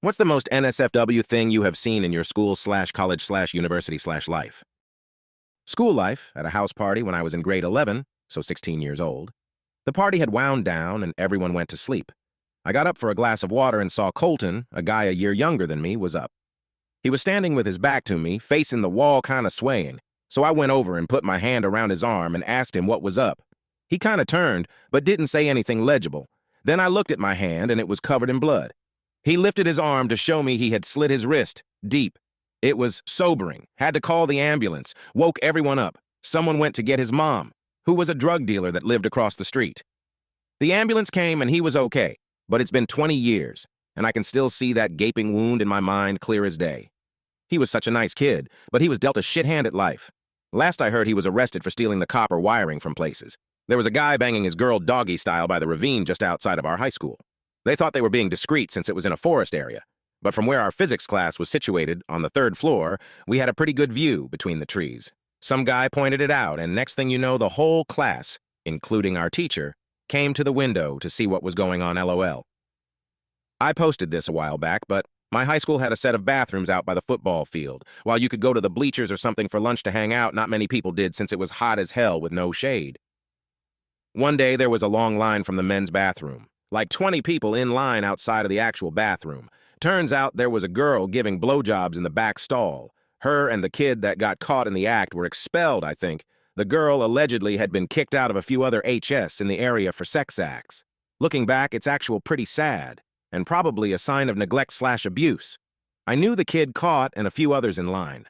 What's the most NSFW thing you have seen in your school slash college slash university slash life? School life, at a house party when I was in grade 11, so 16 years old. The party had wound down and everyone went to sleep. I got up for a glass of water and saw Colton, a guy a year younger than me, was up. He was standing with his back to me, facing the wall kind of swaying, so I went over and put my hand around his arm and asked him what was up. He kind of turned, but didn't say anything legible. Then I looked at my hand and it was covered in blood. He lifted his arm to show me he had slit his wrist, deep. It was sobering. Had to call the ambulance. Woke everyone up. Someone went to get his mom, who was a drug dealer that lived across the street. The ambulance came and he was okay, but it's been 20 years, and I can still see that gaping wound in my mind clear as day. He was such a nice kid, but he was dealt a shit hand at life. Last I heard, he was arrested for stealing the copper wiring from places. There was a guy banging his girl doggy style by the ravine just outside of our high school. They thought they were being discreet since it was in a forest area, but from where our physics class was situated on the 3rd floor, we had a pretty good view between the trees. Some guy pointed it out, and next thing you know, the whole class, including our teacher, came to the window to see what was going on, LOL. I posted this a while back, but my high school had a set of bathrooms out by the football field. While you could go to the bleachers or something for lunch to hang out, not many people did since it was hot as hell with no shade. One day, there was a long line from the men's bathroom. Like 20 people in line outside of the actual bathroom. Turns out there was a girl giving blowjobs in the back stall. Her and the kid that got caught in the act were expelled, I think. The girl allegedly had been kicked out of a few other HS in the area for sex acts. Looking back, it's actual pretty sad, and probably a sign of neglect slash abuse. I knew the kid caught and a few others in line.